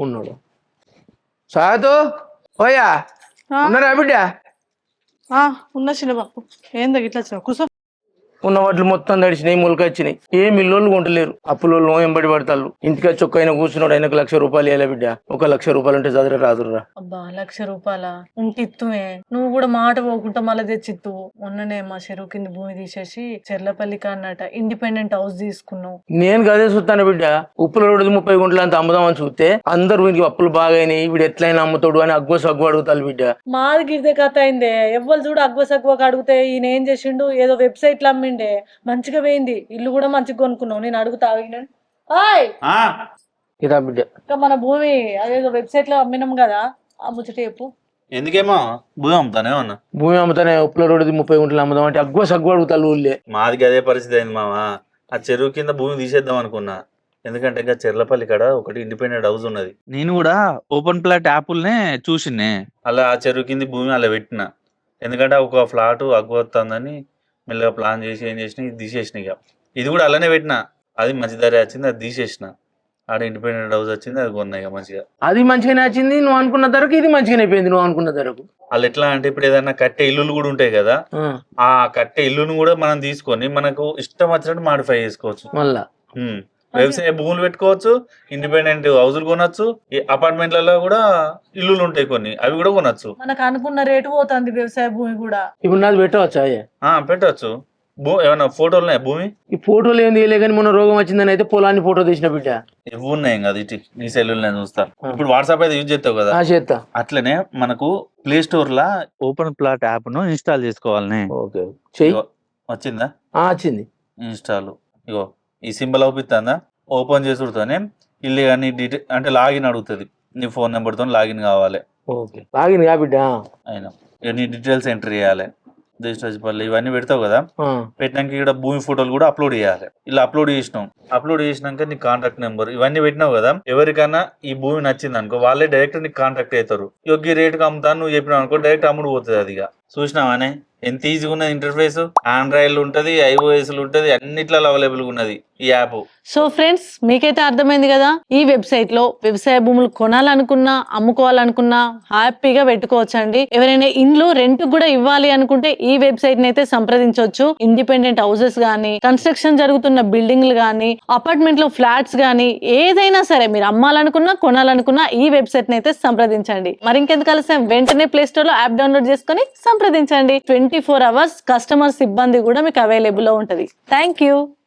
ఉన్నాడు. సాగదు ఓయా ఉన్నారా బిడ్డ? ఉన్న చిన్న బాబు ఏందో ఇట్లా వచ్చినావు కూర్చో. ఉన్న వాటిలు మొత్తం తడిచినాయి, మొలకొచ్చినాయి. ఏం ఇల్లు కొంటలేరు, అప్పులోళ్ళు ఎంబడి పడతారు. ఇంటికి వచ్చి ఒక్క ఆయన కూర్చున్నాడు, ఆయనకు 1,00,000 రూపాయలు ఇవ్వాలి బిడ్డ. 1,00,000 రూపాయలు ఉంటే చదివే రాదురా. అబ్బా 1,00,000 రూపాయల ఉంటిత్తుమే. నువ్వు కూడా మాట పోకుండా మళ్ళీ తెచ్చిత్తు. మొన్ననే మా చెరువు కింద భూమి తీసేసి చెర్లపల్లి కాన్నట ఇండిపెండెంట్ హౌస్ తీసుకున్నావు. నేను గదే చూస్తాను బిడ్డ. ఉప్పుల రోడ్డు 30 గుంటలు అంత అమ్ముదామని చూస్తే అందరు వీనికి అప్పులు బాగాయినాయి, వీడు ఎట్లయినా అమ్ముతాడు అని అగ్గు సగ్గు అడుగుతారు బిడ్డ. మాది గిదే కథ అయిందే. ఎవ్వరు చూడు అగ్వ సగ్వగా అడిగితే ఈయన ఏం చేసిండు, ఏదో వెబ్సైట్ లో అమ్మిండే. మంచిగా పోయింది, ఇల్లు కూడా మంచిగా కొనుక్కున్నావు. నేను అడుగుతా ఇదా బిడ్డ ఇంకా మన భూమి అదేదో వెబ్సైట్ లో అమ్మినాం కదా, ఆ ముచ్చట చెప్పు. ఎందుకేమో భూమి అమ్ముతానే ఉన్నా. భూమి అమ్ముతానే ఉప్పుల రోడ్డు 30 గుంటలు అమ్ముదాం అంటే అగ్గు సగ్గు అడుగుతారు ఊళ్ళే. మాది అదే పరిస్థితి అయింది మామ. ఆ చెరువు కింద భూమి తీసేద్దాం అనుకున్నా. ఎందుకంటే ఇంకా చెర్లపల్లి కాడ ఒకటి ఇండిపెండెంట్ హౌస్ ఉన్నది. నేను కూడా ఓపెన్ ప్లాట్ యాప్లనే చూసినే. అలా ఆ చెరువు కింద భూమి అలా పెట్టిన. ఎందుకంటే ఒక ఫ్లాట్ అగ్గుతుందని మెల్లగా ప్లాన్ చేసి ఏం చేసిన ఇది తీసేసిన. ఇక ఇది కూడా అలానే పెట్టిన. అది మంచి ధర వచ్చింది, అది తీసేసిన. ఆడ ఇండిపెండెంట్ హౌస్ వచ్చింది, అది కొన్నా. ఇక మంచిగా అది మంచిగానే వచ్చింది నువ్వు అనుకున్న ధరకు, ఇది మంచిగానే అయిపోయింది నువ్వు అనుకున్న ధరకు. వాళ్ళు ఎట్లా అంటే ఇప్పుడు ఏదైనా కట్టే ఇల్లులు కూడా ఉంటాయి కదా, ఆ కట్టే ఇల్లును కూడా మనం తీసుకొని మనకు ఇష్టం వచ్చినట్టు మాడిఫై చేసుకోవచ్చు. మళ్ళా వ్యవసాయ భూములు పెట్టుకోవచ్చు, ఇండిపెండెంట్ హౌజులు కొనొచ్చు, ఈ అపార్ట్మెంట్లలో కూడా ఇల్లులు ఉంటాయి కొన్ని, అవి కూడా కొనొచ్చు. మనకు అనుకున్న రేటు పోతుంది వ్యవసాయ భూమి కూడా. ఇప్పుడు నాది పెట్టవచ్చా? పెట్టవచ్చు. ఏమన్నా ఫోటోలు ఉన్నాయి భూమి? ఈ ఫోటోలు ఏం తీయలే కానీ మొన్న రోగం వచ్చిందని అయితే పొలాన్ని ఫోటో తీసిన బిడ్డ. ఇవి ఉన్నాయి కదా ఇటు నీ సెల్లు నేను చూస్తా. ఇప్పుడు వాట్సాప్ అయితే యూజ్ చేస్తావు కదా, చేస్తా. అట్లనే మనకు ప్లే స్టోర్ లా ఓపెన్ ప్లాట్ యాప్ ను ఇన్స్టాల్ చేసుకోవాలని. ఓకే చెయ్యి. వచ్చిందా? వచ్చింది. ఇన్స్టాల్ ఇగో ఈ సింబల్ అవుపిస్తుందా, ఓపెన్ చేసుడుతోనే ఇల్లు కానీ డీటెయిల్ అంటే లాగిన్ అడుగుతుంది. నీ ఫోన్ నెంబర్తో లాగిన్ కావాలి. ఓకే లాగిన్ కా బిడ్డ. అయినా నీ డీటెయిల్స్ ఎంటర్ చేయాలి. దేశపల్లి ఇవన్నీ పెడతావు కదా, పెట్టినాక ఇక్కడ భూమి ఫోటోలు కూడా అప్లోడ్ చేయాలి. ఇలా అప్లోడ్ చేసినాక నీ కాంటాక్ట్ నెంబర్ ఇవన్నీ పెట్టినావు కదా, ఎవరికైనా ఈ భూమి నచ్చింది అనుకో వాళ్ళే డైరెక్ట్ నీకు కాంటాక్ట్ అవుతారు. ఈ రేటుకి అమ్ముతాను నువ్వు చెప్పినావు అనుకో, డైరెక్ట్ అమ్ముడు పోతుంది. అది ఇక చూసినావానే ఎంత ఈజీగా ఉన్నది ఇంటర్ఫేస్. ఆండ్రాయిడ్ ఉంటది, iOS ఉంటది, అన్నిట్లలో అవైలబుల్ గా ఉన్నది ఈ యాప్. సో ఫ్రెండ్స్ మీకైతే అర్థమైంది కదా, ఈ వెబ్సైట్ లో వ్యవసాయ భూములు కొనాలనుకున్నా అమ్ముకోవాలనుకున్నా హ్యాపీగా పెట్టుకోవచ్చండి. ఎవరైనా ఇండ్లు రెంట్ కూడా ఇవ్వాలి అనుకుంటే ఈ వెబ్సైట్ ని అయితే సంప్రదించవచ్చు. ఇండిపెండెంట్ హౌసెస్ గానీ, కన్స్ట్రక్షన్ జరుగుతున్న బిల్డింగ్లు గానీ, అపార్ట్మెంట్ లో ఫ్లాట్స్ గానీ, ఏదైనా సరే మీరు అమ్మాలనుకున్నా కొనాలనుకున్నా ఈ వెబ్సైట్ ని అయితే సంప్రదించండి. మరి ఇంకెందుకు ఆలస్యం, వెంటనే ప్లే స్టోర్ లో యాప్ డౌన్లోడ్ చేసుకుని సంప్రదించండి. 24 hours కస్టమర్ సిబ్బంది కూడా మీకు అవైలబుల్ లో ఉంటది. Thank you.